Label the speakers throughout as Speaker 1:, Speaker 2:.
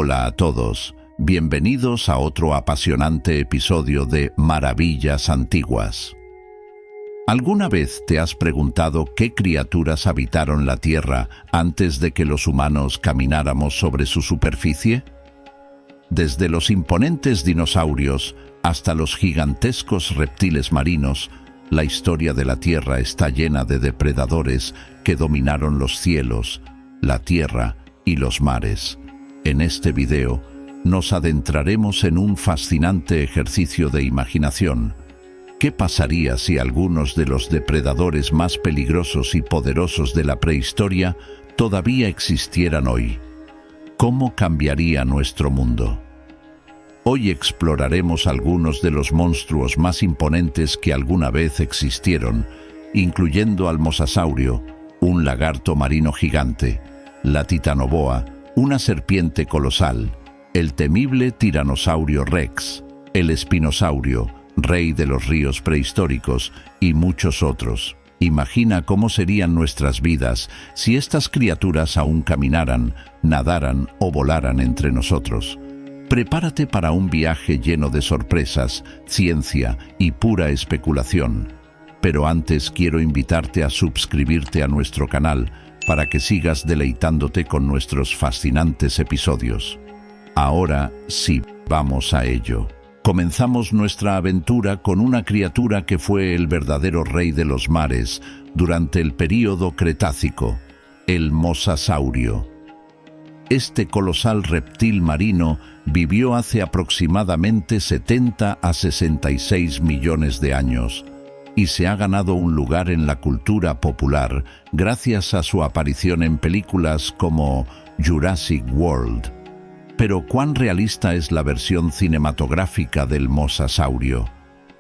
Speaker 1: Hola a todos, bienvenidos a otro apasionante episodio de Maravillas Antiguas. ¿Alguna vez te has preguntado qué criaturas habitaron la Tierra antes de que los humanos camináramos sobre su superficie? Desde los imponentes dinosaurios hasta los gigantescos reptiles marinos, la historia de la Tierra está llena de depredadores que dominaron los cielos, la tierra y los mares. En este video nos adentraremos en un fascinante ejercicio de imaginación. ¿Qué pasaría si algunos de los depredadores más peligrosos y poderosos de la prehistoria todavía existieran hoy? ¿Cómo cambiaría nuestro mundo? Hoy exploraremos algunos de los monstruos más imponentes que alguna vez existieron, incluyendo al mosasaurio, un lagarto marino gigante, la titanoboa, una serpiente colosal, el temible tiranosaurio rex, el espinosaurio, rey de los ríos prehistóricos, y muchos otros. Imagina cómo serían nuestras vidas si estas criaturas aún caminaran, nadaran o volaran entre nosotros. Prepárate para un viaje lleno de sorpresas, ciencia y pura especulación. Pero antes quiero invitarte a suscribirte a nuestro canal para que sigas deleitándote con nuestros fascinantes episodios. Ahora sí, vamos a ello. Comenzamos nuestra aventura con una criatura que fue el verdadero rey de los mares durante el período Cretácico, el mosasaurio. Este colosal reptil marino vivió hace aproximadamente 70 a 66 millones de años y se ha ganado un lugar en la cultura popular gracias a su aparición en películas como Jurassic World. Pero ¿cuán realista es la versión cinematográfica del mosasaurio?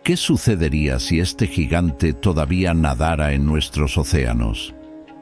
Speaker 1: ¿Qué sucedería si este gigante todavía nadara en nuestros océanos?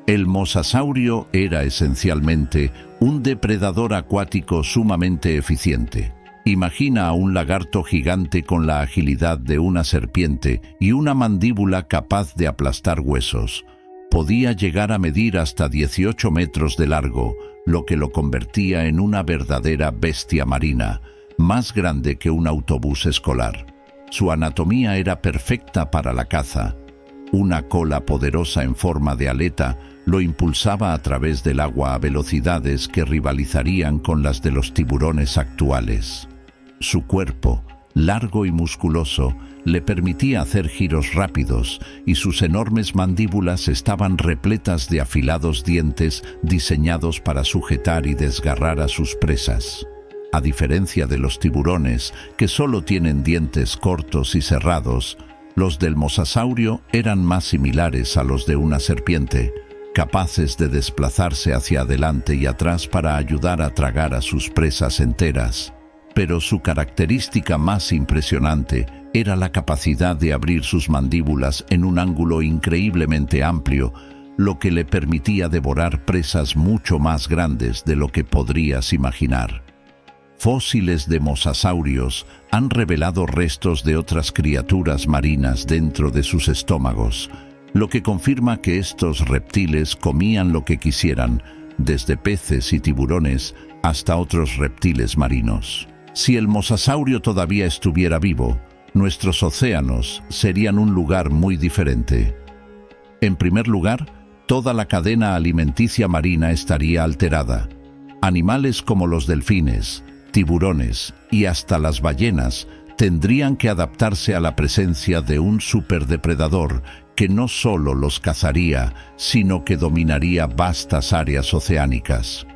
Speaker 1: El mosasaurio era esencialmente un depredador acuático sumamente eficiente. Imagina a un lagarto gigante con la agilidad de una serpiente y una mandíbula capaz de aplastar huesos. Podía llegar a medir hasta 18 metros de largo, lo que lo convertía en una verdadera bestia marina, más grande que un autobús escolar. Su anatomía era perfecta para la caza. Una cola poderosa en forma de aleta lo impulsaba a través del agua a velocidades que rivalizarían con las de los tiburones actuales. Su cuerpo, largo y musculoso, le permitía hacer giros rápidos y sus enormes mandíbulas estaban repletas de afilados dientes diseñados para sujetar y desgarrar a sus presas. A diferencia de los tiburones, que solo tienen dientes cortos y cerrados, los del mosasaurio eran más similares a los de una serpiente, capaces de desplazarse hacia adelante y atrás para ayudar a tragar a sus presas enteras. Pero su característica más impresionante era la capacidad de abrir sus mandíbulas en un ángulo increíblemente amplio, lo que le permitía devorar presas mucho más grandes de lo que podrías imaginar. Fósiles de mosasaurios han revelado restos de otras criaturas marinas dentro de sus estómagos, lo que confirma que estos reptiles comían lo que quisieran, desde peces y tiburones hasta otros reptiles marinos. Si el mosasaurio todavía estuviera vivo, nuestros océanos serían un lugar muy diferente. En primer lugar, toda la cadena alimenticia marina estaría alterada. Animales como los delfines, tiburones y hasta las ballenas tendrían que adaptarse a la presencia de un superdepredador que no solo los cazaría, sino que dominaría vastas áreas oceánicas.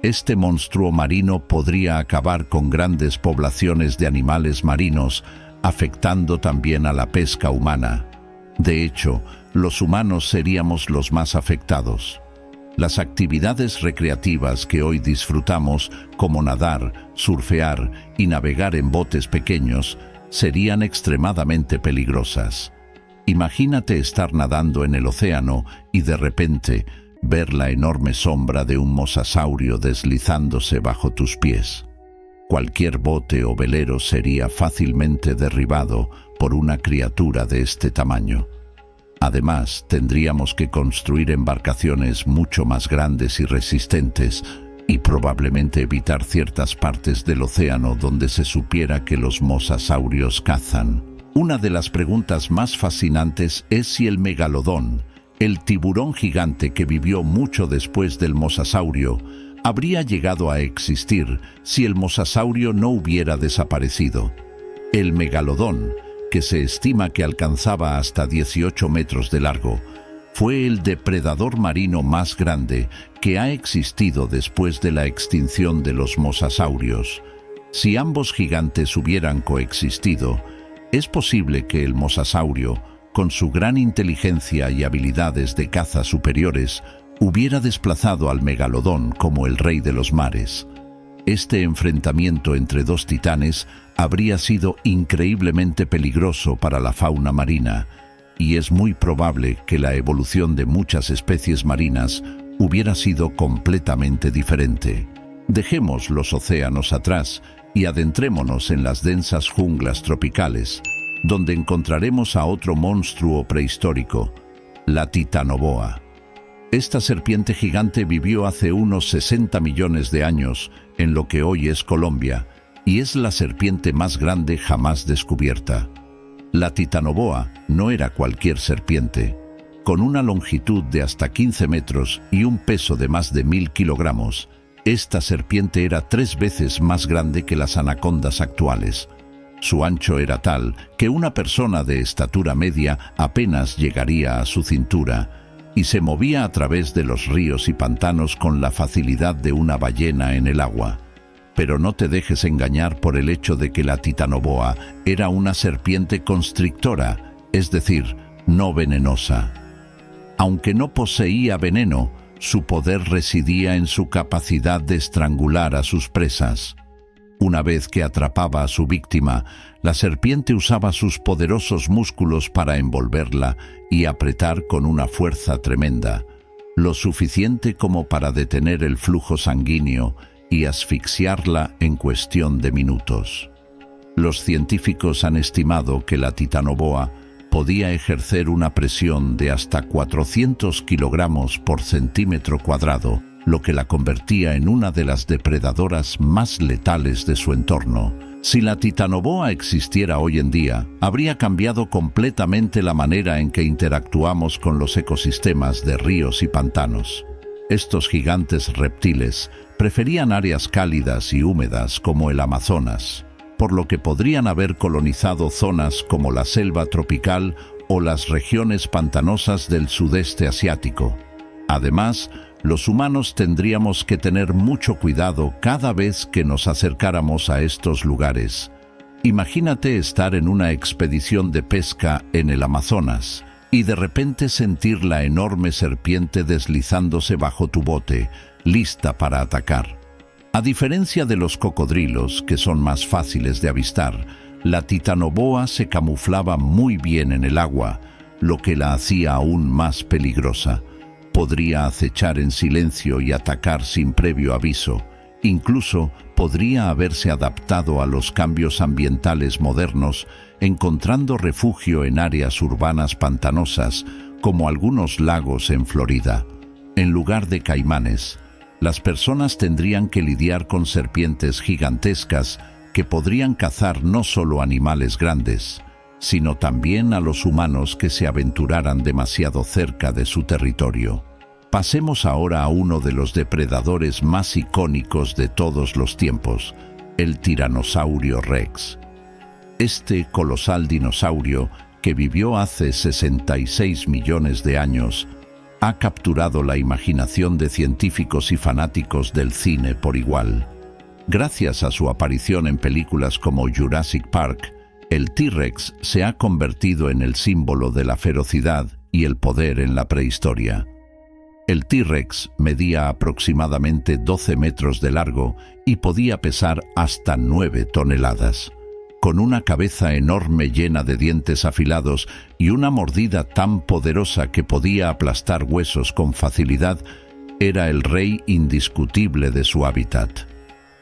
Speaker 1: Este monstruo marino podría acabar con grandes poblaciones de animales marinos, afectando también a la pesca humana. De hecho, los humanos seríamos los más afectados. Las actividades recreativas que hoy disfrutamos, como nadar, surfear y navegar en botes pequeños, serían extremadamente peligrosas. Imagínate estar nadando en el océano y de repente ver la enorme sombra de un mosasaurio deslizándose bajo tus pies. Cualquier bote o velero sería fácilmente derribado por una criatura de este tamaño. Además, tendríamos que construir embarcaciones mucho más grandes y resistentes, y probablemente evitar ciertas partes del océano donde se supiera que los mosasaurios cazan. Una de las preguntas más fascinantes es si el megalodón, el tiburón gigante que vivió mucho después del mosasaurio, habría llegado a existir si el mosasaurio no hubiera desaparecido. El megalodón, que se estima que alcanzaba hasta 18 metros de largo, fue el depredador marino más grande que ha existido después de la extinción de los mosasaurios. Si ambos gigantes hubieran coexistido, es posible que el mosasaurio, con su gran inteligencia y habilidades de caza superiores, hubiera desplazado al megalodón como el rey de los mares. Este enfrentamiento entre dos titanes habría sido increíblemente peligroso para la fauna marina, y es muy probable que la evolución de muchas especies marinas hubiera sido completamente diferente. Dejemos los océanos atrás y adentrémonos en las densas junglas tropicales, donde encontraremos a otro monstruo prehistórico, la titanoboa. Esta serpiente gigante vivió hace unos 60 millones de años en lo que hoy es Colombia, y es la serpiente más grande jamás descubierta. La titanoboa no era cualquier serpiente. Con una longitud de hasta 15 metros y un peso de más de 1000 kilogramos, esta serpiente era 3 veces más grande que las anacondas actuales. Su ancho era tal que una persona de estatura media apenas llegaría a su cintura, y se movía a través de los ríos y pantanos con la facilidad de una ballena en el agua. Pero no te dejes engañar por el hecho de que la titanoboa era una serpiente constrictora, es decir, no venenosa. Aunque no poseía veneno, su poder residía en su capacidad de estrangular a sus presas. Una vez que atrapaba a su víctima, la serpiente usaba sus poderosos músculos para envolverla y apretar con una fuerza tremenda, lo suficiente como para detener el flujo sanguíneo y asfixiarla en cuestión de minutos. Los científicos han estimado que la titanoboa podía ejercer una presión de hasta 400 kilogramos por centímetro cuadrado, lo que la convertía en una de las depredadoras más letales de su entorno. Si la titanoboa existiera hoy en día, habría cambiado completamente la manera en que interactuamos con los ecosistemas de ríos y pantanos. Estos gigantes reptiles preferían áreas cálidas y húmedas como el Amazonas, por lo que podrían haber colonizado zonas como la selva tropical o las regiones pantanosas del sudeste asiático. Además, los humanos tendríamos que tener mucho cuidado cada vez que nos acercáramos a estos lugares. Imagínate estar en una expedición de pesca en el Amazonas y de repente sentir la enorme serpiente deslizándose bajo tu bote, lista para atacar. A diferencia de los cocodrilos, que son más fáciles de avistar, la titanoboa se camuflaba muy bien en el agua, lo que la hacía aún más peligrosa. Podría acechar en silencio y atacar sin previo aviso. Incluso podría haberse adaptado a los cambios ambientales modernos, encontrando refugio en áreas urbanas pantanosas, como algunos lagos en Florida. En lugar de caimanes, las personas tendrían que lidiar con serpientes gigantescas que podrían cazar no solo animales grandes, sino también a los humanos que se aventuraran demasiado cerca de su territorio. Pasemos ahora a uno de los depredadores más icónicos de todos los tiempos, el Tiranosaurio Rex. Este colosal dinosaurio, que vivió hace 66 millones de años, ha capturado la imaginación de científicos y fanáticos del cine por igual. Gracias a su aparición en películas como Jurassic Park, el T-Rex se ha convertido en el símbolo de la ferocidad y el poder en la prehistoria. El T-Rex medía aproximadamente 12 metros de largo y podía pesar hasta 9 toneladas. Con una cabeza enorme llena de dientes afilados y una mordida tan poderosa que podía aplastar huesos con facilidad, era el rey indiscutible de su hábitat.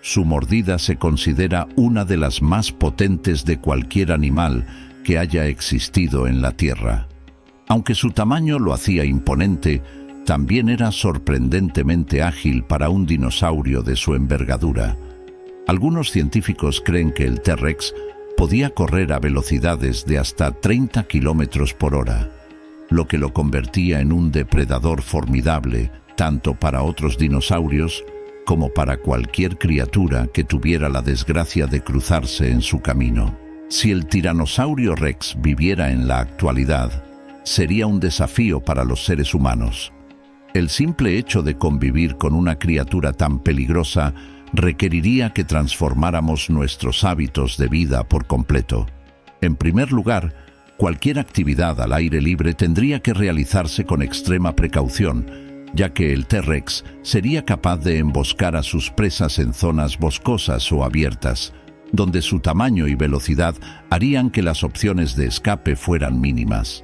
Speaker 1: Su mordida se considera una de las más potentes de cualquier animal que haya existido en la Tierra. Aunque su tamaño lo hacía imponente, también era sorprendentemente ágil para un dinosaurio de su envergadura. Algunos científicos creen que el T-Rex podía correr a velocidades de hasta 30 kilómetros por hora, lo que lo convertía en un depredador formidable tanto para otros dinosaurios como para cualquier criatura que tuviera la desgracia de cruzarse en su camino. Si el Tiranosaurio Rex viviera en la actualidad, sería un desafío para los seres humanos. El simple hecho de convivir con una criatura tan peligrosa requeriría que transformáramos nuestros hábitos de vida por completo. En primer lugar, cualquier actividad al aire libre tendría que realizarse con extrema precaución, ya que el T-Rex sería capaz de emboscar a sus presas en zonas boscosas o abiertas, donde su tamaño y velocidad harían que las opciones de escape fueran mínimas.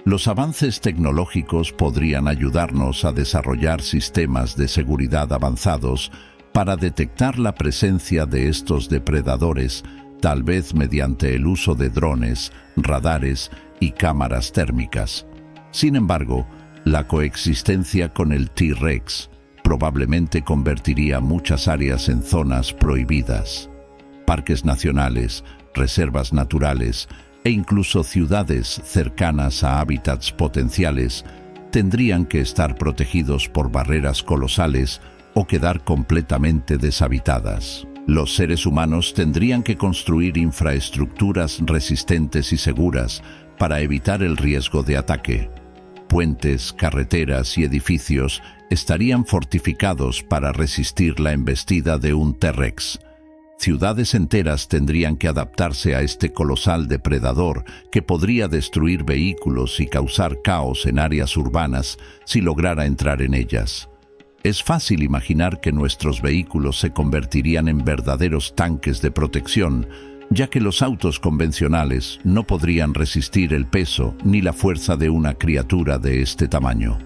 Speaker 1: Los avances tecnológicos podrían ayudarnos a desarrollar sistemas de seguridad avanzados para detectar la presencia de estos depredadores, tal vez mediante el uso de drones, radares y cámaras térmicas. Sin embargo, la coexistencia con el T-Rex probablemente convertiría muchas áreas en zonas prohibidas. Parques nacionales, reservas naturales e incluso ciudades cercanas a hábitats potenciales tendrían que estar protegidos por barreras colosales o quedar completamente deshabitadas. Los seres humanos tendrían que construir infraestructuras resistentes y seguras para evitar el riesgo de ataque. Puentes, carreteras y edificios estarían fortificados para resistir la embestida de un T-Rex. Ciudades enteras tendrían que adaptarse a este colosal depredador que podría destruir vehículos y causar caos en áreas urbanas si lograra entrar en ellas. Es fácil imaginar que nuestros vehículos se convertirían en verdaderos tanques de protección, ya que los autos convencionales no podrían resistir el peso ni la fuerza de una criatura de este tamaño.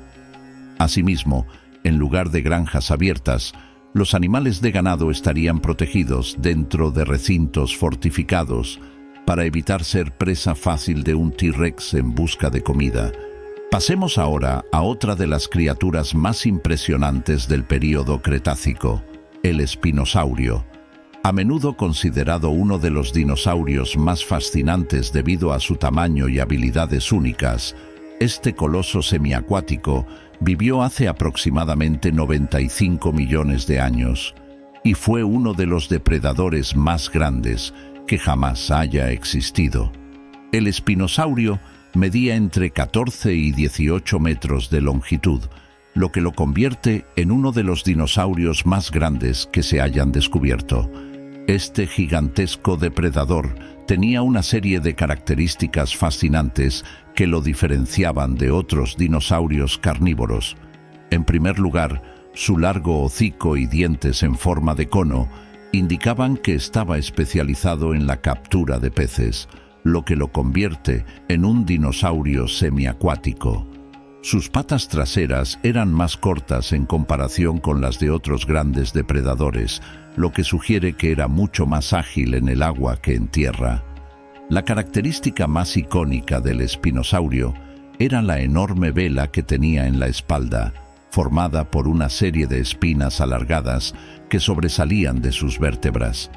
Speaker 1: Asimismo, en lugar de granjas abiertas, los animales de ganado estarían protegidos dentro de recintos fortificados para evitar ser presa fácil de un T-Rex en busca de comida. Pasemos ahora a otra de las criaturas más impresionantes del período Cretácico, el espinosaurio. A menudo considerado uno de los dinosaurios más fascinantes debido a su tamaño y habilidades únicas, este coloso semiacuático vivió hace aproximadamente 95 millones de años y fue uno de los depredadores más grandes que jamás haya existido. El espinosaurio medía entre 14 y 18 metros de longitud, lo que lo convierte en uno de los dinosaurios más grandes que se hayan descubierto. Este gigantesco depredador tenía una serie de características fascinantes que lo diferenciaban de otros dinosaurios carnívoros. En primer lugar, su largo hocico y dientes en forma de cono indicaban que estaba especializado en la captura de peces, lo que lo convierte en un dinosaurio semiacuático. Sus patas traseras eran más cortas en comparación con las de otros grandes depredadores, lo que sugiere que era mucho más ágil en el agua que en tierra. La característica más icónica del espinosaurio era la enorme vela que tenía en la espalda, formada por una serie de espinas alargadas que sobresalían de sus vértebras.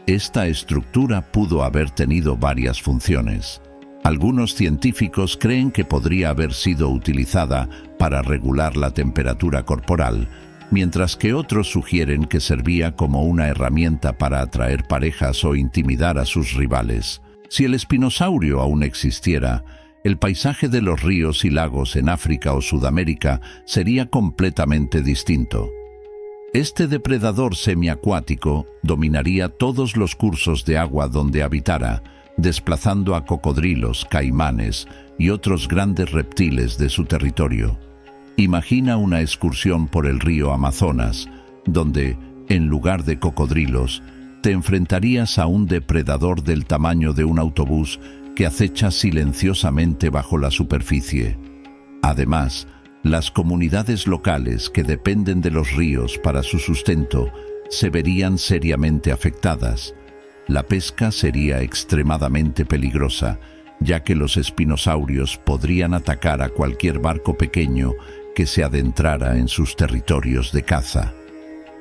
Speaker 1: Esta estructura pudo haber tenido varias funciones. Algunos científicos creen que podría haber sido utilizada para regular la temperatura corporal, mientras que otros sugieren que servía como una herramienta para atraer parejas o intimidar a sus rivales. Si el espinosaurio aún existiera, el paisaje de los ríos y lagos en África o Sudamérica sería completamente distinto. Este depredador semiacuático dominaría todos los cursos de agua donde habitara, desplazando a cocodrilos, caimanes y otros grandes reptiles de su territorio. Imagina una excursión por el río Amazonas, donde, en lugar de cocodrilos, te enfrentarías a un depredador del tamaño de un autobús que acecha silenciosamente bajo la superficie. Además, las comunidades locales que dependen de los ríos para su sustento se verían seriamente afectadas. La pesca sería extremadamente peligrosa, ya que los espinosaurios podrían atacar a cualquier barco pequeño que que se adentrara en sus territorios de caza.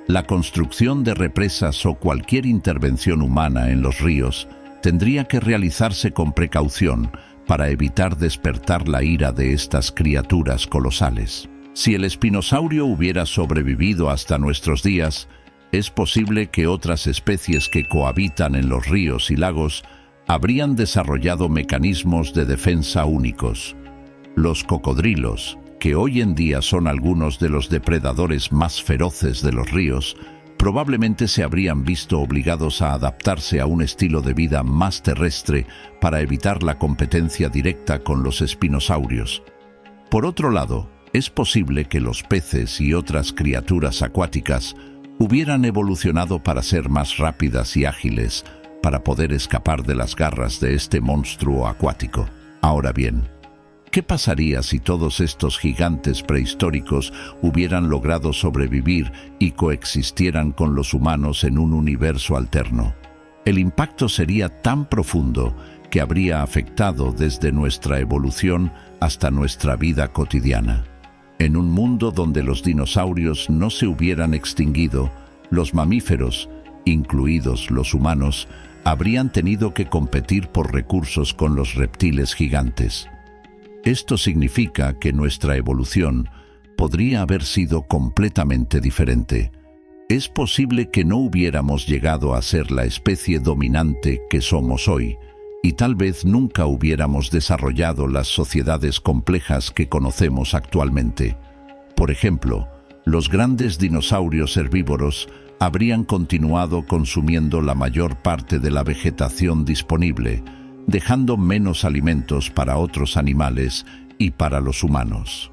Speaker 1: La construcción de represas o cualquier intervención humana en los ríos tendría que realizarse con precaución para evitar despertar la ira de estas criaturas colosales. Si el espinosaurio hubiera sobrevivido hasta nuestros días, es posible que otras especies que cohabitan en los ríos y lagos habrían desarrollado mecanismos de defensa únicos. Los cocodrilos, que hoy en día son algunos de los depredadores más feroces de los ríos, probablemente se habrían visto obligados a adaptarse a un estilo de vida más terrestre para evitar la competencia directa con los espinosaurios. Por otro lado, es posible que los peces y otras criaturas acuáticas hubieran evolucionado para ser más rápidas y ágiles, para poder escapar de las garras de este monstruo acuático. Ahora bien, ¿qué pasaría si todos estos gigantes prehistóricos hubieran logrado sobrevivir y coexistieran con los humanos en un universo alterno? El impacto sería tan profundo que habría afectado desde nuestra evolución hasta nuestra vida cotidiana. En un mundo donde los dinosaurios no se hubieran extinguido, los mamíferos, incluidos los humanos, habrían tenido que competir por recursos con los reptiles gigantes. Esto significa que nuestra evolución podría haber sido completamente diferente. Es posible que no hubiéramos llegado a ser la especie dominante que somos hoy, y tal vez nunca hubiéramos desarrollado las sociedades complejas que conocemos actualmente. Por ejemplo, los grandes dinosaurios herbívoros habrían continuado consumiendo la mayor parte de la vegetación disponible, dejando menos alimentos para otros animales y para los humanos.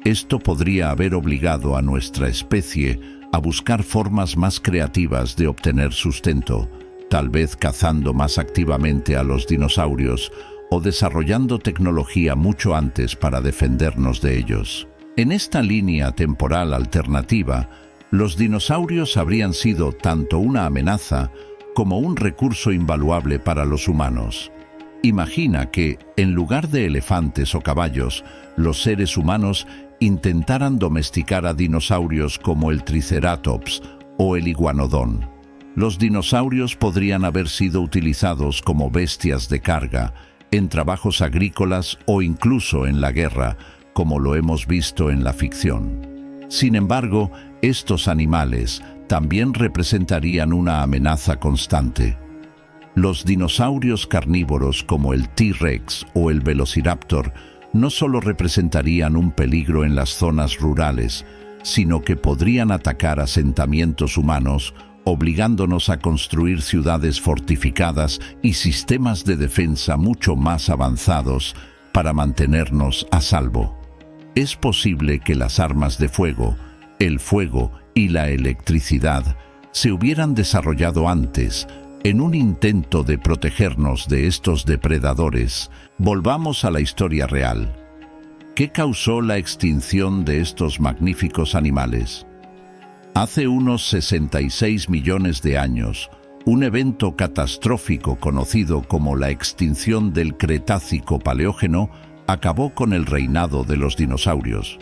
Speaker 1: Esto podría haber obligado a nuestra especie a buscar formas más creativas de obtener sustento, tal vez cazando más activamente a los dinosaurios o desarrollando tecnología mucho antes para defendernos de ellos. En esta línea temporal alternativa, los dinosaurios habrían sido tanto una amenaza como un recurso invaluable para los humanos. Imagina que, en lugar de elefantes o caballos, los seres humanos intentaran domesticar a dinosaurios como el Triceratops o el Iguanodón. Los dinosaurios podrían haber sido utilizados como bestias de carga, en trabajos agrícolas o incluso en la guerra, como lo hemos visto en la ficción. Sin embargo, estos animales también representarían una amenaza constante. Los dinosaurios carnívoros como el T-Rex o el Velociraptor no solo representarían un peligro en las zonas rurales, sino que podrían atacar asentamientos humanos, obligándonos a construir ciudades fortificadas y sistemas de defensa mucho más avanzados para mantenernos a salvo. Es posible que las armas de fuego, el fuego y la electricidad se hubieran desarrollado antes, en un intento de protegernos de estos depredadores. Volvamos a la historia real. ¿Qué causó la extinción de estos magníficos animales? Hace unos 66 millones de años, un evento catastrófico conocido como la extinción del Cretácico-Paleógeno acabó con el reinado de los dinosaurios.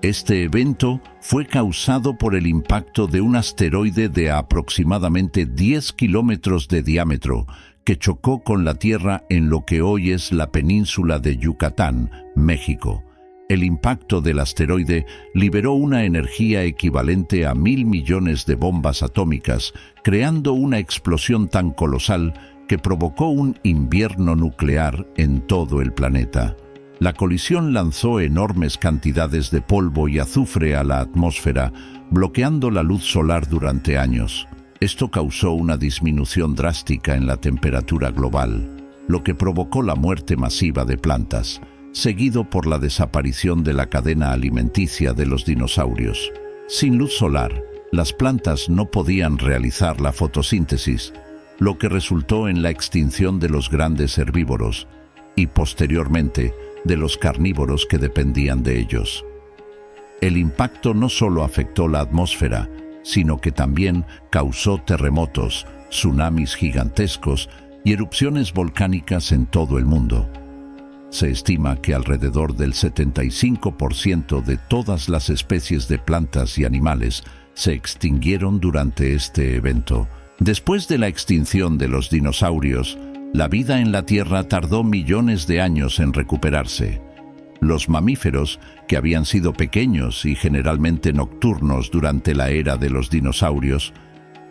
Speaker 1: Este evento fue causado por el impacto de un asteroide de aproximadamente 10 kilómetros de diámetro que chocó con la Tierra en lo que hoy es la península de Yucatán, México. El impacto del asteroide liberó una energía equivalente a 1.000 millones de bombas atómicas, creando una explosión tan colosal que provocó un invierno nuclear en todo el planeta. La colisión lanzó enormes cantidades de polvo y azufre a la atmósfera, bloqueando la luz solar durante años. Esto causó una disminución drástica en la temperatura global, lo que provocó la muerte masiva de plantas, seguido por la desaparición de la cadena alimenticia de los dinosaurios. Sin luz solar, las plantas no podían realizar la fotosíntesis, lo que resultó en la extinción de los grandes herbívoros y, posteriormente, de los carnívoros que dependían de ellos. El impacto no solo afectó la atmósfera, sino que también causó terremotos, tsunamis gigantescos y erupciones volcánicas en todo el mundo. Se estima que alrededor del 75% de todas las especies de plantas y animales se extinguieron durante este evento. Después de la extinción de los dinosaurios, la vida en la Tierra tardó millones de años en recuperarse. Los mamíferos, que habían sido pequeños y generalmente nocturnos durante la era de los dinosaurios,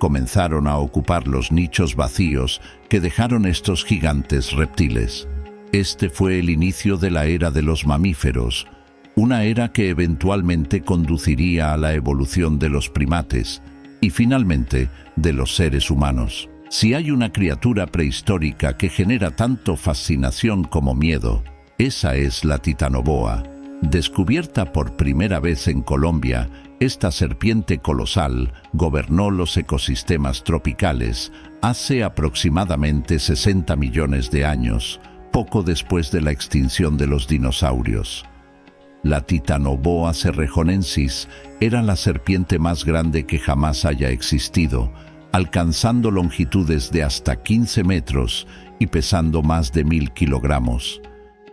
Speaker 1: comenzaron a ocupar los nichos vacíos que dejaron estos gigantes reptiles. Este fue el inicio de la era de los mamíferos, una era que eventualmente conduciría a la evolución de los primates y finalmente de los seres humanos. Si hay una criatura prehistórica que genera tanto fascinación como miedo, esa es la titanoboa. Descubierta por primera vez en Colombia, esta serpiente colosal gobernó los ecosistemas tropicales hace aproximadamente 60 millones de años, poco después de la extinción de los dinosaurios. La Titanoboa cerrejonensis era la serpiente más grande que jamás haya existido, alcanzando longitudes de hasta 15 metros y pesando más de 1000 kilogramos.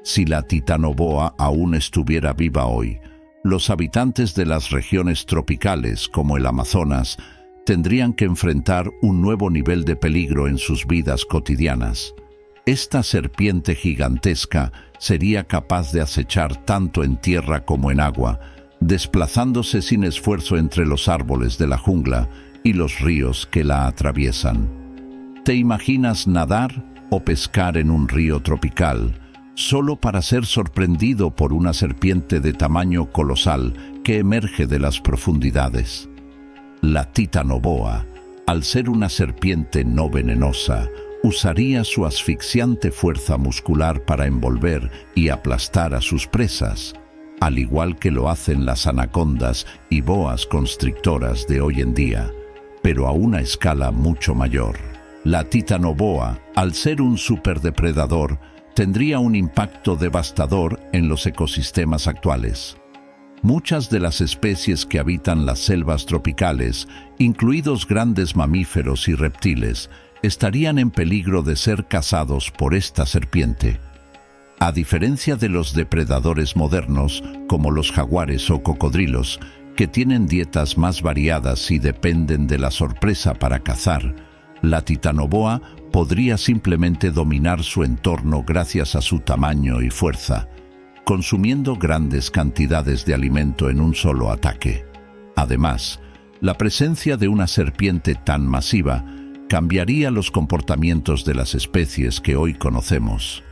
Speaker 1: Si la Titanoboa aún estuviera viva hoy, los habitantes de las regiones tropicales, como el Amazonas, tendrían que enfrentar un nuevo nivel de peligro en sus vidas cotidianas. Esta serpiente gigantesca sería capaz de acechar tanto en tierra como en agua, desplazándose sin esfuerzo entre los árboles de la jungla y los ríos que la atraviesan. ¿Te imaginas nadar o pescar en un río tropical, solo para ser sorprendido por una serpiente de tamaño colosal que emerge de las profundidades? La Titanoboa, al ser una serpiente no venenosa, usaría su asfixiante fuerza muscular para envolver y aplastar a sus presas, al igual que lo hacen las anacondas y boas constrictoras de hoy en día, pero a una escala mucho mayor. La Titanoboa, al ser un superdepredador, tendría un impacto devastador en los ecosistemas actuales. Muchas de las especies que habitan las selvas tropicales, incluidos grandes mamíferos y reptiles, estarían en peligro de ser cazados por esta serpiente. A diferencia de los depredadores modernos, como los jaguares o cocodrilos, que tienen dietas más variadas y dependen de la sorpresa para cazar, la Titanoboa podría simplemente dominar su entorno gracias a su tamaño y fuerza, consumiendo grandes cantidades de alimento en un solo ataque. Además, la presencia de una serpiente tan masiva cambiaría los comportamientos de las especies que hoy conocemos.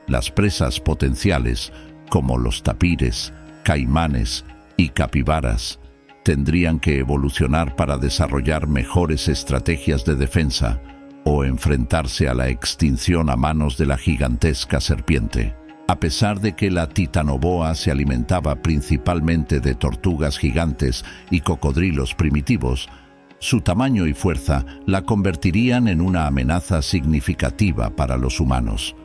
Speaker 1: Las presas potenciales, como los tapires, caimanes y capibaras, tendrían que evolucionar para desarrollar mejores estrategias de defensa o enfrentarse a la extinción a manos de la gigantesca serpiente. A pesar de que la Titanoboa se alimentaba principalmente de tortugas gigantes y cocodrilos primitivos, su tamaño y fuerza la convertirían en una amenaza significativa para los humanos.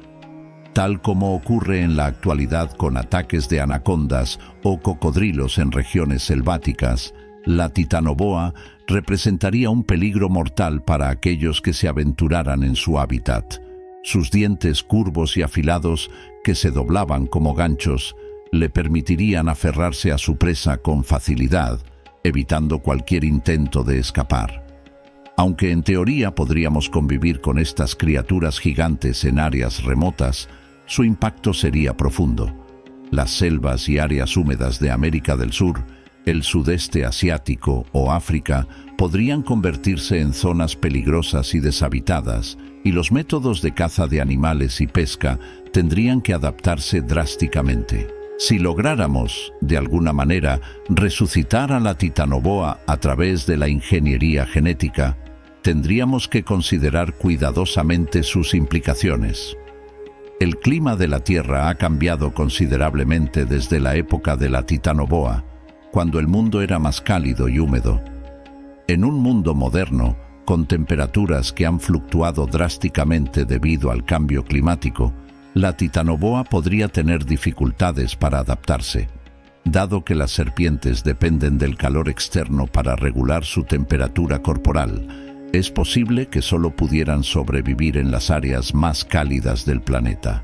Speaker 1: Tal como ocurre en la actualidad con ataques de anacondas o cocodrilos en regiones selváticas, la Titanoboa representaría un peligro mortal para aquellos que se aventuraran en su hábitat. Sus dientes curvos y afilados, que se doblaban como ganchos, le permitirían aferrarse a su presa con facilidad, evitando cualquier intento de escapar. Aunque en teoría podríamos convivir con estas criaturas gigantes en áreas remotas, su impacto sería profundo. Las selvas y áreas húmedas de América del Sur, el sudeste asiático o África podrían convertirse en zonas peligrosas y deshabitadas, y los métodos de caza de animales y pesca tendrían que adaptarse drásticamente. Si lográramos, de alguna manera, resucitar a la Titanoboa a través de la ingeniería genética, tendríamos que considerar cuidadosamente sus implicaciones. El clima de la Tierra ha cambiado considerablemente desde la época de la Titanoboa, cuando el mundo era más cálido y húmedo. En un mundo moderno, con temperaturas que han fluctuado drásticamente debido al cambio climático, la Titanoboa podría tener dificultades para adaptarse. Dado que las serpientes dependen del calor externo para regular su temperatura corporal, es posible que solo pudieran sobrevivir en las áreas más cálidas del planeta.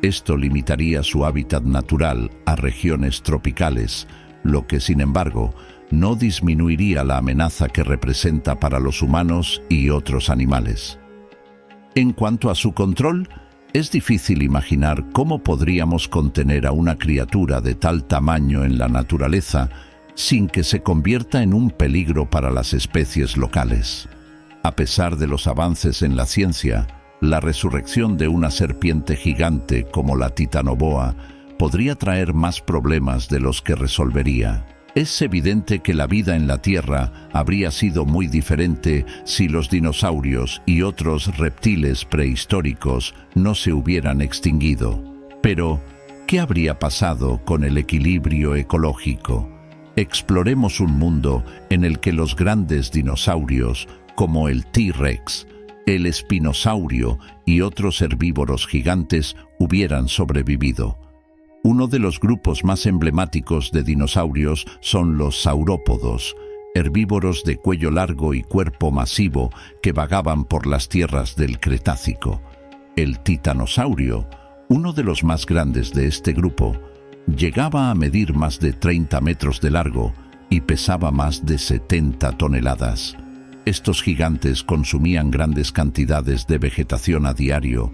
Speaker 1: Esto limitaría su hábitat natural a regiones tropicales, lo que, sin embargo, no disminuiría la amenaza que representa para los humanos y otros animales. En cuanto a su control, es difícil imaginar cómo podríamos contener a una criatura de tal tamaño en la naturaleza sin que se convierta en un peligro para las especies locales. A pesar de los avances en la ciencia, la resurrección de una serpiente gigante como la titanoboa podría traer más problemas de los que resolvería. Es evidente que la vida en la Tierra habría sido muy diferente si los dinosaurios y otros reptiles prehistóricos no se hubieran extinguido. Pero, ¿qué habría pasado con el equilibrio ecológico? Exploremos un mundo en el que los grandes dinosaurios, como el T-Rex, el espinosaurio y otros herbívoros gigantes, hubieran sobrevivido. Uno de los grupos más emblemáticos de dinosaurios son los saurópodos, herbívoros de cuello largo y cuerpo masivo que vagaban por las tierras del Cretácico. El titanosaurio, uno de los más grandes de este grupo, llegaba a medir más de 30 metros de largo y pesaba más de 70 toneladas. Estos gigantes consumían grandes cantidades de vegetación a diario,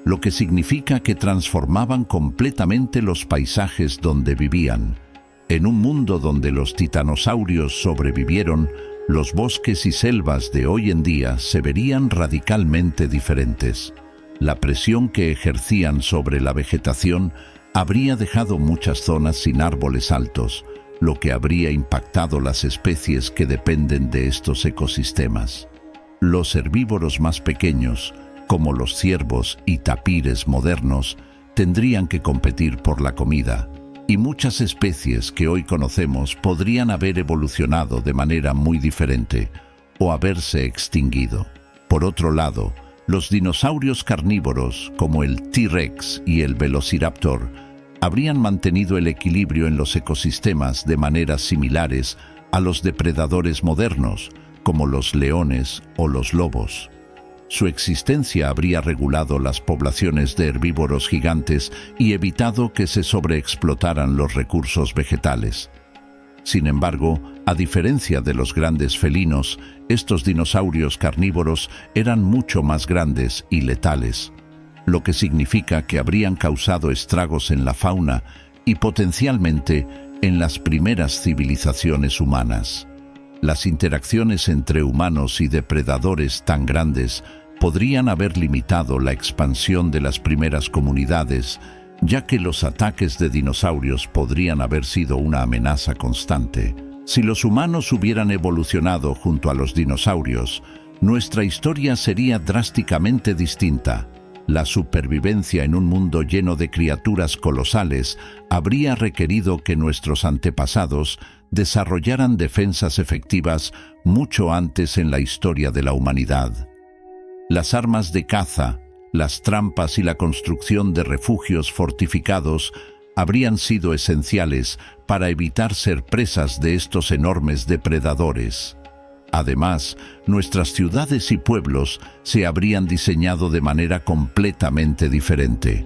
Speaker 1: lo que significa que transformaban completamente los paisajes donde vivían. En un mundo donde los titanosaurios sobrevivieron, los bosques y selvas de hoy en día se verían radicalmente diferentes. La presión que ejercían sobre la vegetación habría dejado muchas zonas sin árboles altos, lo que habría impactado las especies que dependen de estos ecosistemas. Los herbívoros más pequeños, como los ciervos y tapires modernos, tendrían que competir por la comida, y muchas especies que hoy conocemos podrían haber evolucionado de manera muy diferente o haberse extinguido. Por otro lado, los dinosaurios carnívoros, como el T-Rex y el Velociraptor, habrían mantenido el equilibrio en los ecosistemas de maneras similares a los depredadores modernos, como los leones o los lobos. Su existencia habría regulado las poblaciones de herbívoros gigantes y evitado que se sobreexplotaran los recursos vegetales. Sin embargo, a diferencia de los grandes felinos, estos dinosaurios carnívoros eran mucho más grandes y letales, lo que significa que habrían causado estragos en la fauna y potencialmente en las primeras civilizaciones humanas. Las interacciones entre humanos y depredadores tan grandes podrían haber limitado la expansión de las primeras comunidades, ya que los ataques de dinosaurios podrían haber sido una amenaza constante. Si los humanos hubieran evolucionado junto a los dinosaurios, nuestra historia sería drásticamente distinta. La supervivencia en un mundo lleno de criaturas colosales habría requerido que nuestros antepasados desarrollaran defensas efectivas mucho antes en la historia de la humanidad. Las armas de caza, las trampas y la construcción de refugios fortificados habrían sido esenciales para evitar ser presas de estos enormes depredadores. Además, nuestras ciudades y pueblos se habrían diseñado de manera completamente diferente.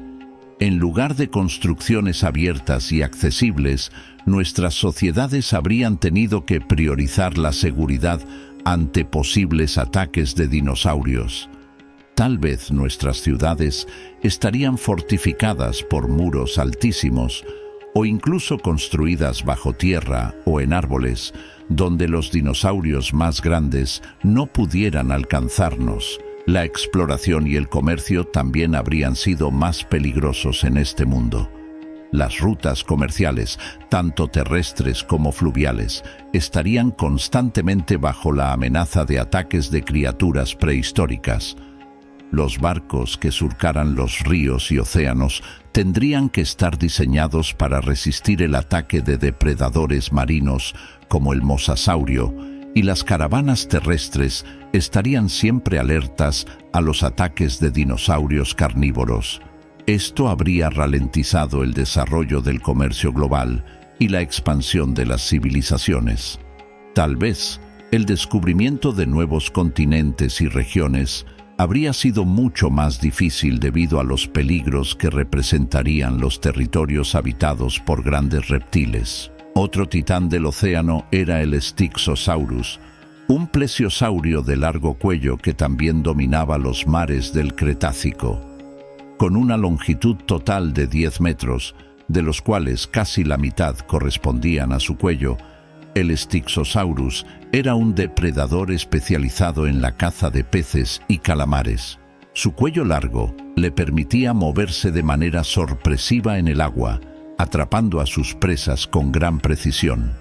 Speaker 1: En lugar de construcciones abiertas y accesibles, nuestras sociedades habrían tenido que priorizar la seguridad ante posibles ataques de dinosaurios. Tal vez nuestras ciudades estarían fortificadas por muros altísimos o incluso construidas bajo tierra o en árboles, donde los dinosaurios más grandes no pudieran alcanzarnos. La exploración y el comercio también habrían sido más peligrosos en este mundo. Las rutas comerciales, tanto terrestres como fluviales, estarían constantemente bajo la amenaza de ataques de criaturas prehistóricas. Los barcos que surcaran los ríos y océanos tendrían que estar diseñados para resistir el ataque de depredadores marinos como el mosasaurio, y las caravanas terrestres estarían siempre alertas a los ataques de dinosaurios carnívoros. Esto habría ralentizado el desarrollo del comercio global y la expansión de las civilizaciones. Tal vez el descubrimiento de nuevos continentes y regiones habría sido mucho más difícil debido a los peligros que representarían los territorios habitados por grandes reptiles. Otro titán del océano era el Styxosaurus, un plesiosaurio de largo cuello que también dominaba los mares del Cretácico. Con una longitud total de 10 metros, de los cuales casi la mitad correspondían a su cuello, el Styxosaurus era un depredador especializado en la caza de peces y calamares. Su cuello largo le permitía moverse de manera sorpresiva en el agua, atrapando a sus presas con gran precisión.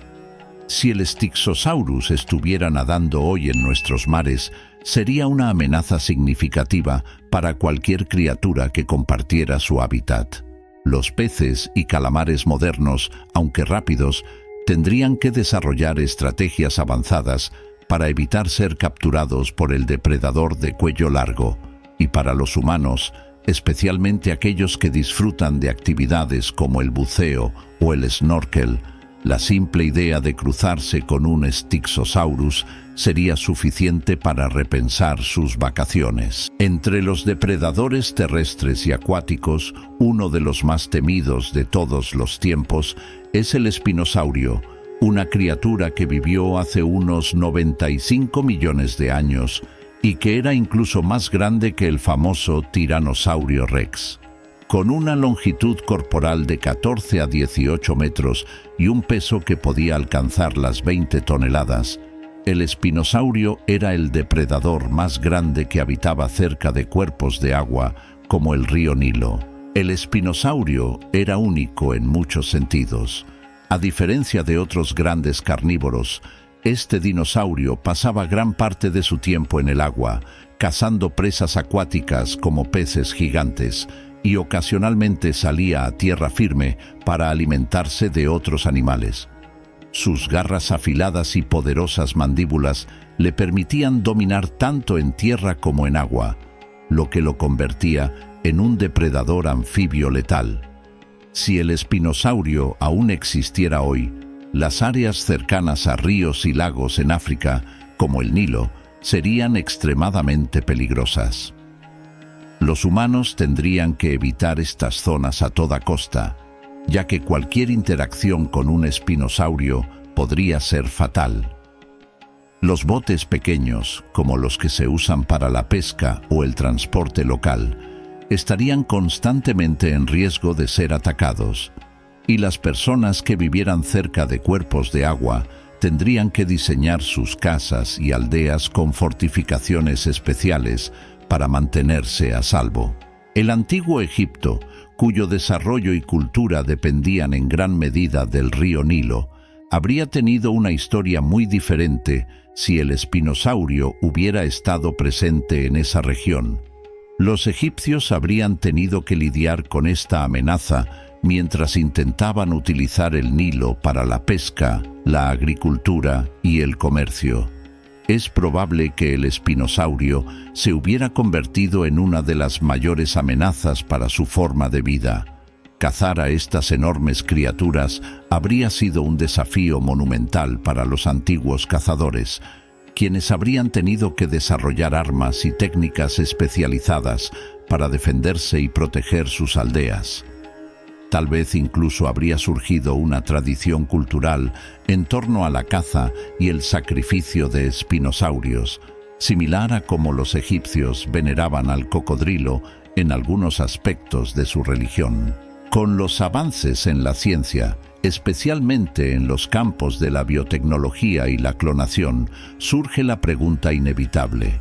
Speaker 1: Si el Styxosaurus estuviera nadando hoy en nuestros mares, sería una amenaza significativa para cualquier criatura que compartiera su hábitat. Los peces y calamares modernos, aunque rápidos, tendrían que desarrollar estrategias avanzadas para evitar ser capturados por el depredador de cuello largo, y para los humanos, especialmente aquellos que disfrutan de actividades como el buceo o el snorkel, la simple idea de cruzarse con un Styxosaurus sería suficiente para repensar sus vacaciones. Entre los depredadores terrestres y acuáticos, uno de los más temidos de todos los tiempos es el espinosaurio, una criatura que vivió hace unos 95 millones de años y que era incluso más grande que el famoso Tiranosaurio Rex. Con una longitud corporal de 14 a 18 metros y un peso que podía alcanzar las 20 toneladas, el espinosaurio era el depredador más grande que habitaba cerca de cuerpos de agua como el río Nilo. El espinosaurio era único en muchos sentidos. A diferencia de otros grandes carnívoros, este dinosaurio pasaba gran parte de su tiempo en el agua, cazando presas acuáticas como peces gigantes, y ocasionalmente salía a tierra firme para alimentarse de otros animales. Sus garras afiladas y poderosas mandíbulas le permitían dominar tanto en tierra como en agua, lo que lo convertía en un depredador anfibio letal. Si el espinosaurio aún existiera hoy, las áreas cercanas a ríos y lagos en África, como el Nilo, serían extremadamente peligrosas. Los humanos tendrían que evitar estas zonas a toda costa, ya que cualquier interacción con un espinosaurio podría ser fatal. Los botes pequeños, como los que se usan para la pesca o el transporte local, estarían constantemente en riesgo de ser atacados, y las personas que vivieran cerca de cuerpos de agua tendrían que diseñar sus casas y aldeas con fortificaciones especiales para mantenerse a salvo. El antiguo Egipto, cuyo desarrollo y cultura dependían en gran medida del río Nilo, habría tenido una historia muy diferente si el espinosaurio hubiera estado presente en esa región. Los egipcios habrían tenido que lidiar con esta amenaza mientras intentaban utilizar el Nilo para la pesca, la agricultura y el comercio. Es probable que el espinosaurio se hubiera convertido en una de las mayores amenazas para su forma de vida. Cazar a estas enormes criaturas habría sido un desafío monumental para los antiguos cazadores, quienes habrían tenido que desarrollar armas y técnicas especializadas para defenderse y proteger sus aldeas. Tal vez incluso habría surgido una tradición cultural en torno a la caza y el sacrificio de espinosaurios, similar a como los egipcios veneraban al cocodrilo en algunos aspectos de su religión. Con los avances en la ciencia, especialmente en los campos de la biotecnología y la clonación, surge la pregunta inevitable: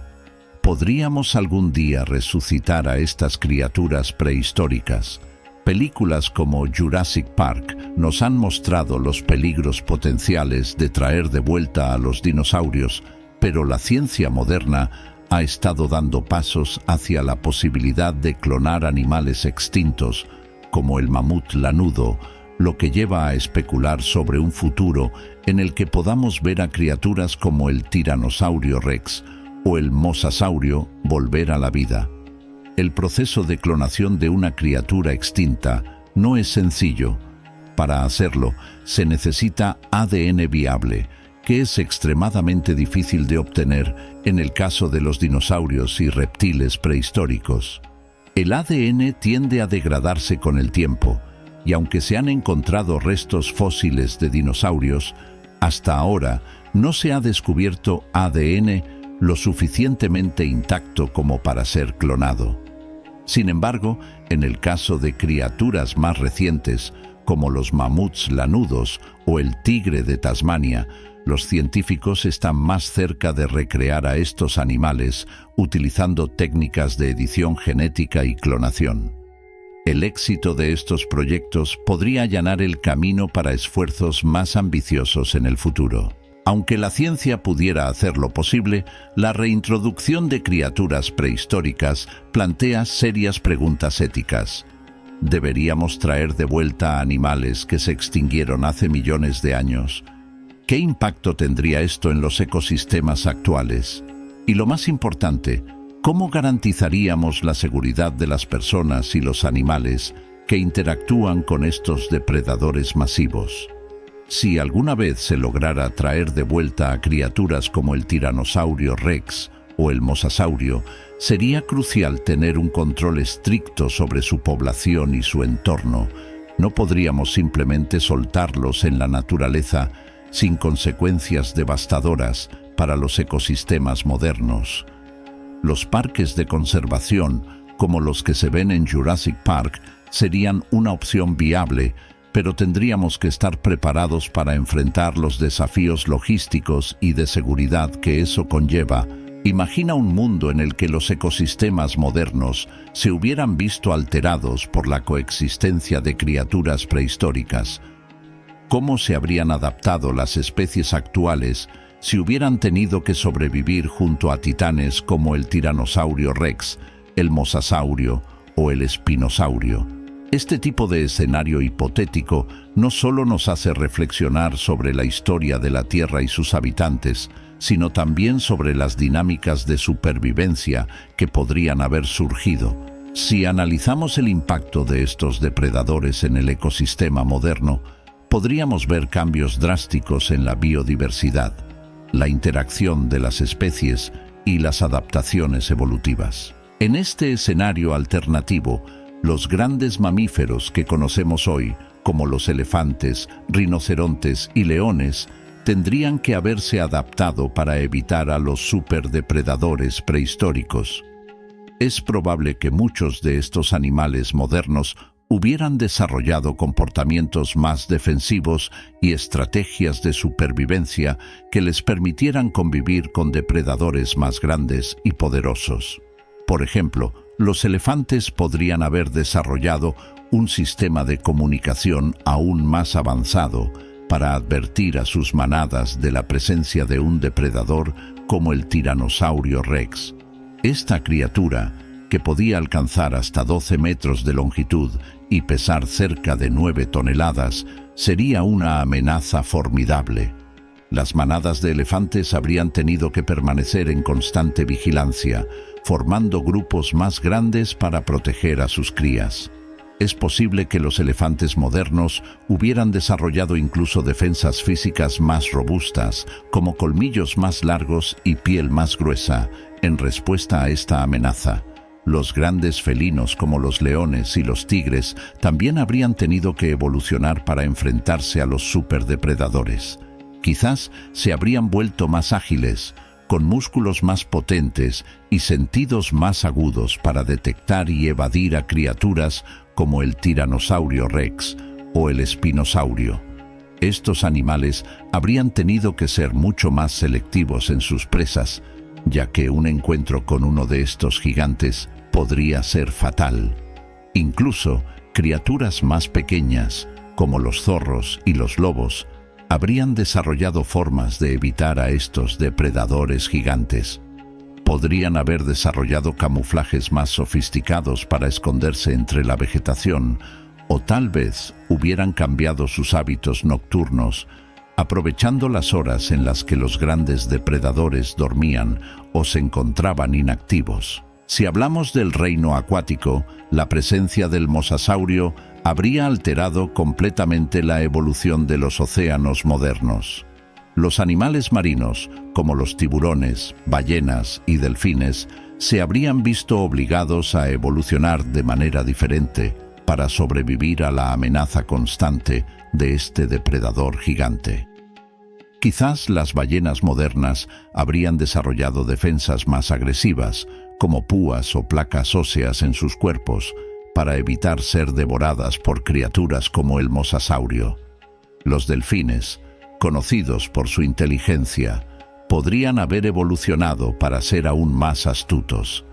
Speaker 1: ¿podríamos algún día resucitar a estas criaturas prehistóricas? Películas como Jurassic Park nos han mostrado los peligros potenciales de traer de vuelta a los dinosaurios, pero la ciencia moderna ha estado dando pasos hacia la posibilidad de clonar animales extintos, como el mamut lanudo, lo que lleva a especular sobre un futuro en el que podamos ver a criaturas como el Tiranosaurio Rex o el Mosasaurio volver a la vida. El proceso de clonación de una criatura extinta no es sencillo. Para hacerlo, se necesita ADN viable, que es extremadamente difícil de obtener en el caso de los dinosaurios y reptiles prehistóricos. El ADN tiende a degradarse con el tiempo, y aunque se han encontrado restos fósiles de dinosaurios, hasta ahora no se ha descubierto ADN lo suficientemente intacto como para ser clonado. Sin embargo, en el caso de criaturas más recientes, como los mamuts lanudos o el tigre de Tasmania, los científicos están más cerca de recrear a estos animales utilizando técnicas de edición genética y clonación. El éxito de estos proyectos podría allanar el camino para esfuerzos más ambiciosos en el futuro. Aunque la ciencia pudiera hacerlo posible, la reintroducción de criaturas prehistóricas plantea serias preguntas éticas. ¿Deberíamos traer de vuelta a animales que se extinguieron hace millones de años? ¿Qué impacto tendría esto en los ecosistemas actuales? Y lo más importante, ¿cómo garantizaríamos la seguridad de las personas y los animales que interactúan con estos depredadores masivos? Si alguna vez se lograra traer de vuelta a criaturas como el tiranosaurio Rex o el mosasaurio, sería crucial tener un control estricto sobre su población y su entorno. No podríamos simplemente soltarlos en la naturaleza sin consecuencias devastadoras para los ecosistemas modernos. Los parques de conservación, como los que se ven en Jurassic Park, serían una opción viable, pero tendríamos que estar preparados para enfrentar los desafíos logísticos y de seguridad que eso conlleva. Imagina un mundo en el que los ecosistemas modernos se hubieran visto alterados por la coexistencia de criaturas prehistóricas. ¿Cómo se habrían adaptado las especies actuales si hubieran tenido que sobrevivir junto a titanes como el tiranosaurio Rex, el mosasaurio o el espinosaurio? Este tipo de escenario hipotético no solo nos hace reflexionar sobre la historia de la Tierra y sus habitantes, sino también sobre las dinámicas de supervivencia que podrían haber surgido. Si analizamos el impacto de estos depredadores en el ecosistema moderno, podríamos ver cambios drásticos en la biodiversidad, la interacción de las especies y las adaptaciones evolutivas. En este escenario alternativo, los grandes mamíferos que conocemos hoy, como los elefantes, rinocerontes y leones, tendrían que haberse adaptado para evitar a los superdepredadores prehistóricos. Es probable que muchos de estos animales modernos hubieran desarrollado comportamientos más defensivos y estrategias de supervivencia que les permitieran convivir con depredadores más grandes y poderosos. Por ejemplo, los elefantes podrían haber desarrollado un sistema de comunicación aún más avanzado para advertir a sus manadas de la presencia de un depredador como el tiranosaurio Rex. Esta criatura, que podía alcanzar hasta 12 metros de longitud y pesar cerca de 9 toneladas, sería una amenaza formidable. Las manadas de elefantes habrían tenido que permanecer en constante vigilancia, formando grupos más grandes para proteger a sus crías. Es posible que los elefantes modernos hubieran desarrollado incluso defensas físicas más robustas, como colmillos más largos y piel más gruesa, en respuesta a esta amenaza. Los grandes felinos como los leones y los tigres también habrían tenido que evolucionar para enfrentarse a los superdepredadores. Quizás se habrían vuelto más ágiles, con músculos más potentes y sentidos más agudos para detectar y evadir a criaturas como el tiranosaurio Rex o el espinosaurio. Estos animales habrían tenido que ser mucho más selectivos en sus presas, ya que un encuentro con uno de estos gigantes podría ser fatal. Incluso criaturas más pequeñas, como los zorros y los lobos, habrían desarrollado formas de evitar a estos depredadores gigantes. Podrían haber desarrollado camuflajes más sofisticados para esconderse entre la vegetación, o tal vez hubieran cambiado sus hábitos nocturnos, aprovechando las horas en las que los grandes depredadores dormían o se encontraban inactivos. Si hablamos del reino acuático, la presencia del mosasaurio habría alterado completamente la evolución de los océanos modernos. Los animales marinos, como los tiburones, ballenas y delfines, se habrían visto obligados a evolucionar de manera diferente para sobrevivir a la amenaza constante de este depredador gigante. Quizás las ballenas modernas habrían desarrollado defensas más agresivas, como púas o placas óseas en sus cuerpos, para evitar ser devoradas por criaturas como el mosasaurio. Los delfines, conocidos por su inteligencia, podrían haber evolucionado para ser aún más astutos.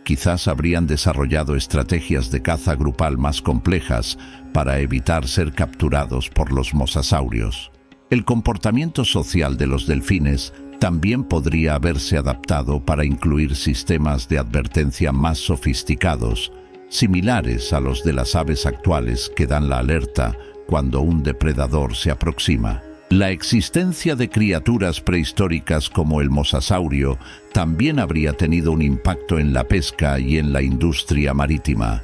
Speaker 1: Quizás habrían desarrollado estrategias de caza grupal más complejas para evitar ser capturados por los mosasaurios. El comportamiento social de los delfines también podría haberse adaptado para incluir sistemas de advertencia más sofisticados, similares a los de las aves actuales que dan la alerta cuando un depredador se aproxima. La existencia de criaturas prehistóricas como el mosasaurio también habría tenido un impacto en la pesca y en la industria marítima.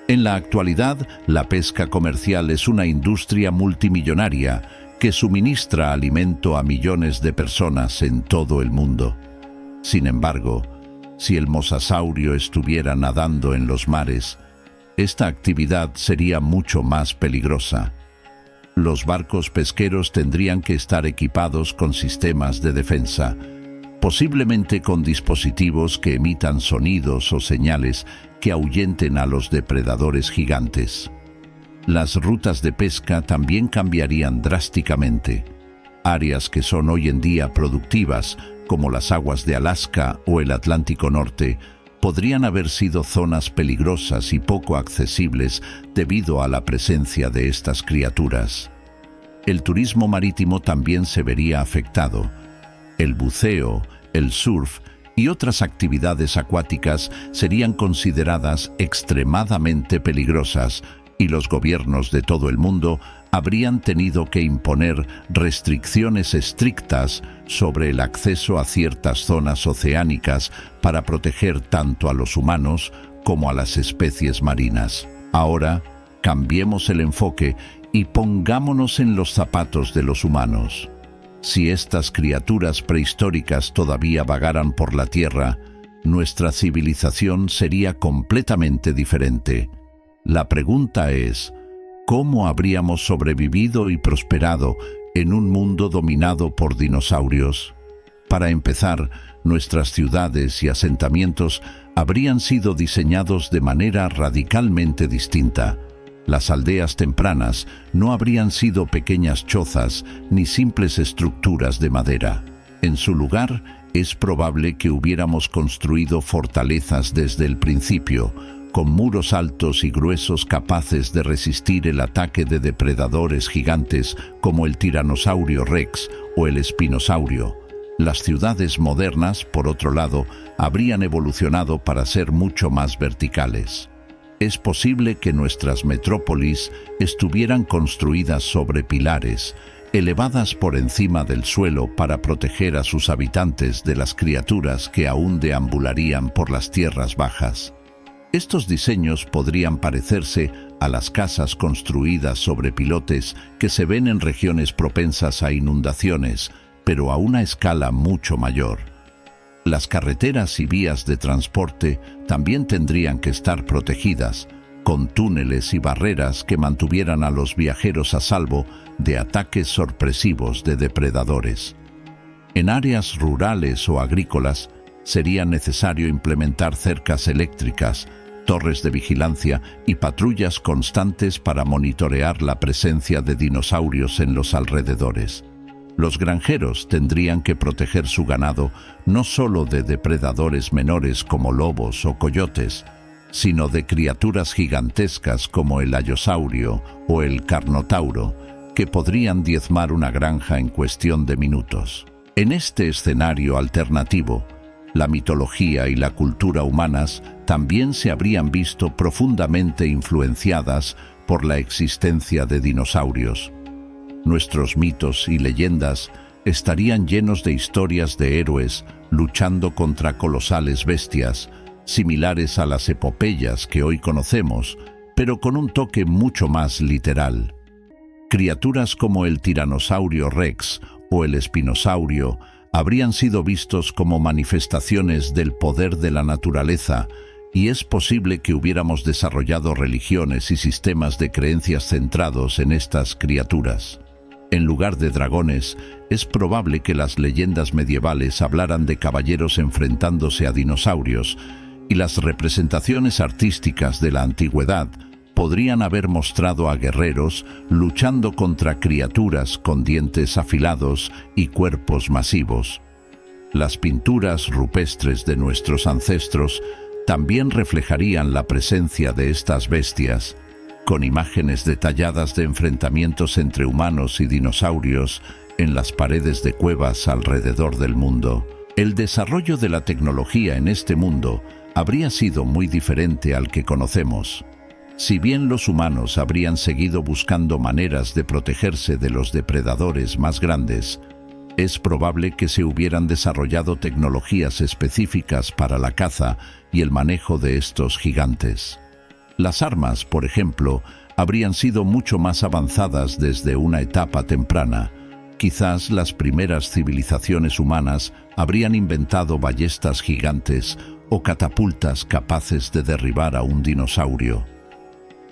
Speaker 1: En la actualidad, la pesca comercial es una industria multimillonaria que suministra alimento a millones de personas en todo el mundo. Sin embargo, si el mosasaurio estuviera nadando en los mares, esta actividad sería mucho más peligrosa. Los barcos pesqueros tendrían que estar equipados con sistemas de defensa, posiblemente con dispositivos que emitan sonidos o señales que ahuyenten a los depredadores gigantes. Las rutas de pesca también cambiarían drásticamente. Áreas que son hoy en día productivas, como las aguas de Alaska o el Atlántico Norte, podrían haber sido zonas peligrosas y poco accesibles debido a la presencia de estas criaturas. El turismo marítimo también se vería afectado. El buceo, el surf y otras actividades acuáticas serían consideradas extremadamente peligrosas, y los gobiernos de todo el mundo habrían tenido que imponer restricciones estrictas sobre el acceso a ciertas zonas oceánicas para proteger tanto a los humanos como a las especies marinas. Ahora, cambiemos el enfoque y pongámonos en los zapatos de los humanos. Si estas criaturas prehistóricas todavía vagaran por la Tierra, nuestra civilización sería completamente diferente. La pregunta es, ¿cómo habríamos sobrevivido y prosperado en un mundo dominado por dinosaurios? Para empezar, nuestras ciudades y asentamientos habrían sido diseñados de manera radicalmente distinta. Las aldeas tempranas no habrían sido pequeñas chozas ni simples estructuras de madera. En su lugar, es probable que hubiéramos construido fortalezas desde el principio, con muros altos y gruesos capaces de resistir el ataque de depredadores gigantes como el tiranosaurio rex o el espinosaurio. Las ciudades modernas, por otro lado, habrían evolucionado para ser mucho más verticales. Es posible que nuestras metrópolis estuvieran construidas sobre pilares, elevadas por encima del suelo para proteger a sus habitantes de las criaturas que aún deambularían por las tierras bajas. Estos diseños podrían parecerse a las casas construidas sobre pilotes que se ven en regiones propensas a inundaciones, pero a una escala mucho mayor. Las carreteras y vías de transporte también tendrían que estar protegidas, con túneles y barreras que mantuvieran a los viajeros a salvo de ataques sorpresivos de depredadores. En áreas rurales o agrícolas, sería necesario implementar cercas eléctricas, torres de vigilancia y patrullas constantes para monitorear la presencia de dinosaurios en los alrededores. Los granjeros tendrían que proteger su ganado no solo de depredadores menores como lobos o coyotes, sino de criaturas gigantescas como el ayosaurio o el carnotauro, que podrían diezmar una granja en cuestión de minutos. En este escenario alternativo, la mitología y la cultura humanas también se habrían visto profundamente influenciadas por la existencia de dinosaurios. Nuestros mitos y leyendas estarían llenos de historias de héroes luchando contra colosales bestias, similares a las epopeyas que hoy conocemos, pero con un toque mucho más literal. Criaturas como el tiranosaurio rex o el espinosaurio habrían sido vistos como manifestaciones del poder de la naturaleza, y es posible que hubiéramos desarrollado religiones y sistemas de creencias centrados en estas criaturas. En lugar de dragones, es probable que las leyendas medievales hablaran de caballeros enfrentándose a dinosaurios, y las representaciones artísticas de la antigüedad podrían haber mostrado a guerreros luchando contra criaturas con dientes afilados y cuerpos masivos. Las pinturas rupestres de nuestros ancestros también reflejarían la presencia de estas bestias, con imágenes detalladas de enfrentamientos entre humanos y dinosaurios en las paredes de cuevas alrededor del mundo. El desarrollo de la tecnología en este mundo habría sido muy diferente al que conocemos. Si bien los humanos habrían seguido buscando maneras de protegerse de los depredadores más grandes, es probable que se hubieran desarrollado tecnologías específicas para la caza y el manejo de estos gigantes. Las armas, por ejemplo, habrían sido mucho más avanzadas desde una etapa temprana. Quizás las primeras civilizaciones humanas habrían inventado ballestas gigantes o catapultas capaces de derribar a un dinosaurio.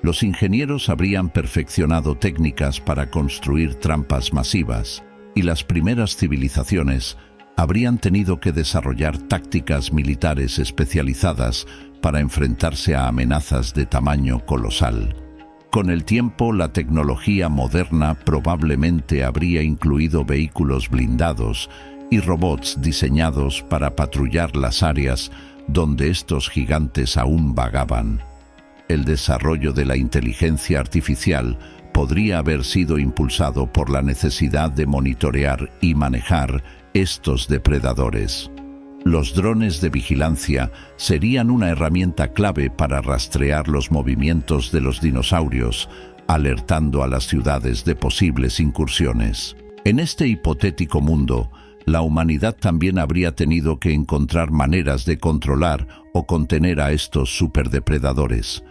Speaker 1: Los ingenieros habrían perfeccionado técnicas para construir trampas masivas, y las primeras civilizaciones habrían tenido que desarrollar tácticas militares especializadas para enfrentarse a amenazas de tamaño colosal. Con el tiempo, la tecnología moderna probablemente habría incluido vehículos blindados y robots diseñados para patrullar las áreas donde estos gigantes aún vagaban. El desarrollo de la inteligencia artificial podría haber sido impulsado por la necesidad de monitorear y manejar estos depredadores. Los drones de vigilancia serían una herramienta clave para rastrear los movimientos de los dinosaurios, alertando a las ciudades de posibles incursiones. En este hipotético mundo, la humanidad también habría tenido que encontrar maneras de controlar o contener a estos superdepredadores.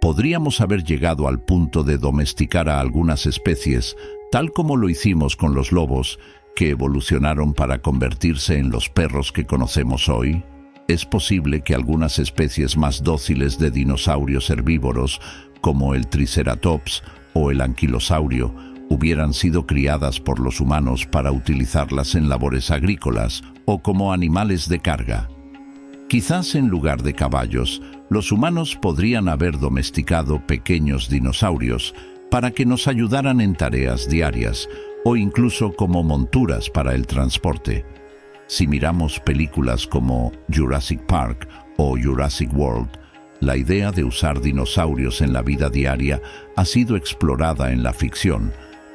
Speaker 1: Podríamos haber llegado al punto de domesticar a algunas especies, tal como lo hicimos con los lobos, que evolucionaron para convertirse en los perros que conocemos hoy. Es posible que algunas especies más dóciles de dinosaurios herbívoros, como el Triceratops o el Anquilosaurio, hubieran sido criadas por los humanos para utilizarlas en labores agrícolas o como animales de carga. Quizás en lugar de caballos, los humanos podrían haber domesticado pequeños dinosaurios para que nos ayudaran en tareas diarias o incluso como monturas para el transporte. Si miramos películas como Jurassic Park o Jurassic World, la idea de usar dinosaurios en la vida diaria ha sido explorada en la ficción,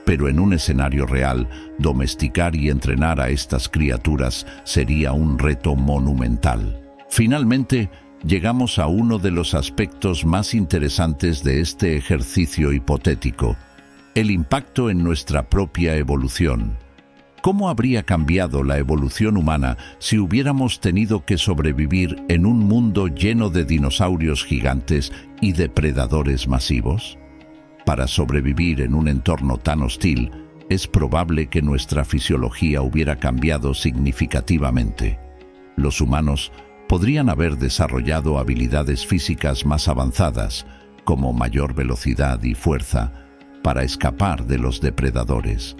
Speaker 1: pero en un escenario real, domesticar y entrenar a estas criaturas sería un reto monumental. Finalmente, llegamos a uno de los aspectos más interesantes de este ejercicio hipotético: el impacto en nuestra propia evolución. ¿Cómo habría cambiado la evolución humana si hubiéramos tenido que sobrevivir en un mundo lleno de dinosaurios gigantes y depredadores masivos? Para sobrevivir en un entorno tan hostil, es probable que nuestra fisiología hubiera cambiado significativamente. Los humanos podrían haber desarrollado habilidades físicas más avanzadas, como mayor velocidad y fuerza, para escapar de los depredadores.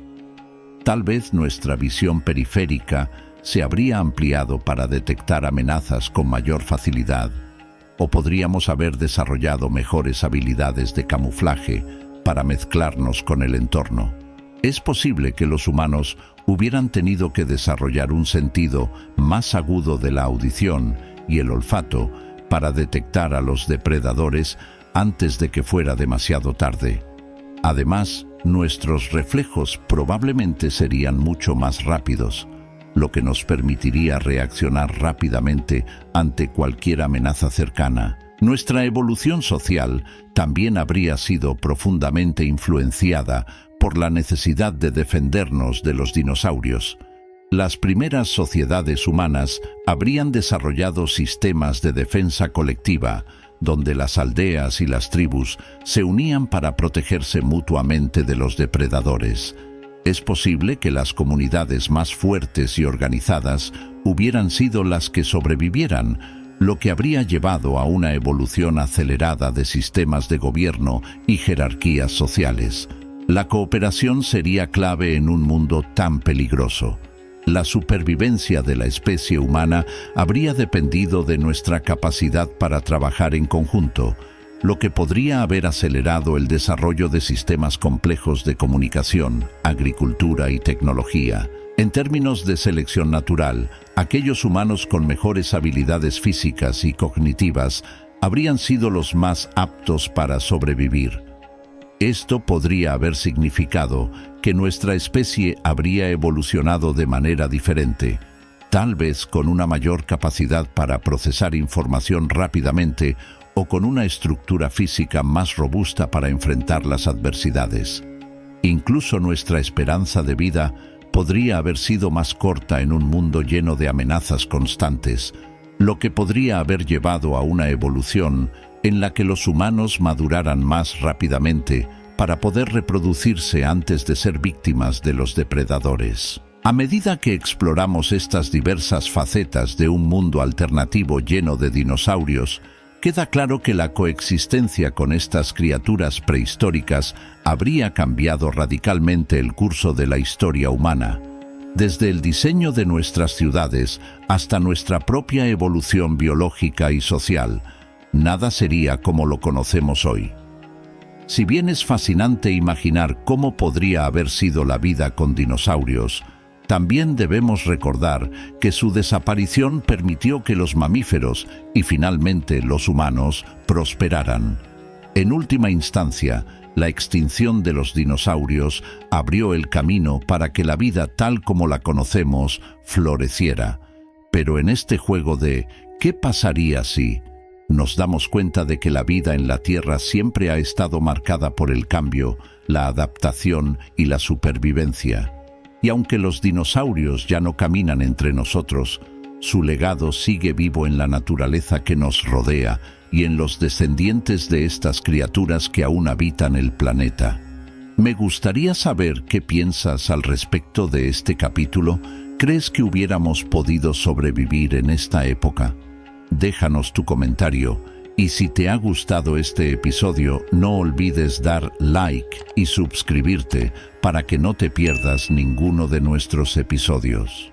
Speaker 1: Tal vez nuestra visión periférica se habría ampliado para detectar amenazas con mayor facilidad, o podríamos haber desarrollado mejores habilidades de camuflaje para mezclarnos con el entorno. Es posible que los humanos hubieran tenido que desarrollar un sentido más agudo de la audición y el olfato para detectar a los depredadores antes de que fuera demasiado tarde. Además, nuestros reflejos probablemente serían mucho más rápidos, lo que nos permitiría reaccionar rápidamente ante cualquier amenaza cercana. Nuestra evolución social también habría sido profundamente influenciada por la necesidad de defendernos de los dinosaurios. Las primeras sociedades humanas habrían desarrollado sistemas de defensa colectiva, donde las aldeas y las tribus se unían para protegerse mutuamente de los depredadores. Es posible que las comunidades más fuertes y organizadas hubieran sido las que sobrevivieran, lo que habría llevado a una evolución acelerada de sistemas de gobierno y jerarquías sociales. La cooperación sería clave en un mundo tan peligroso. La supervivencia de la especie humana habría dependido de nuestra capacidad para trabajar en conjunto, lo que podría haber acelerado el desarrollo de sistemas complejos de comunicación, agricultura y tecnología. En términos de selección natural, aquellos humanos con mejores habilidades físicas y cognitivas habrían sido los más aptos para sobrevivir. Esto podría haber significado que nuestra especie habría evolucionado de manera diferente, tal vez con una mayor capacidad para procesar información rápidamente o con una estructura física más robusta para enfrentar las adversidades. Incluso nuestra esperanza de vida podría haber sido más corta en un mundo lleno de amenazas constantes, lo que podría haber llevado a una evolución en la que los humanos maduraran más rápidamente para poder reproducirse antes de ser víctimas de los depredadores. A medida que exploramos estas diversas facetas de un mundo alternativo lleno de dinosaurios, queda claro que la coexistencia con estas criaturas prehistóricas habría cambiado radicalmente el curso de la historia humana. Desde el diseño de nuestras ciudades hasta nuestra propia evolución biológica y social, nada sería como lo conocemos hoy. Si bien es fascinante imaginar cómo podría haber sido la vida con dinosaurios, también debemos recordar que su desaparición permitió que los mamíferos y finalmente los humanos prosperaran. En última instancia, la extinción de los dinosaurios abrió el camino para que la vida tal como la conocemos floreciera. Pero en este juego de ¿qué pasaría si? Nos damos cuenta de que la vida en la Tierra siempre ha estado marcada por el cambio, la adaptación y la supervivencia. Y aunque los dinosaurios ya no caminan entre nosotros, su legado sigue vivo en la naturaleza que nos rodea y en los descendientes de estas criaturas que aún habitan el planeta. Me gustaría saber qué piensas al respecto de este capítulo. ¿Crees que hubiéramos podido sobrevivir en esta época? Déjanos tu comentario. Y si te ha gustado este episodio, no olvides dar like y suscribirte para que no te pierdas ninguno de nuestros episodios.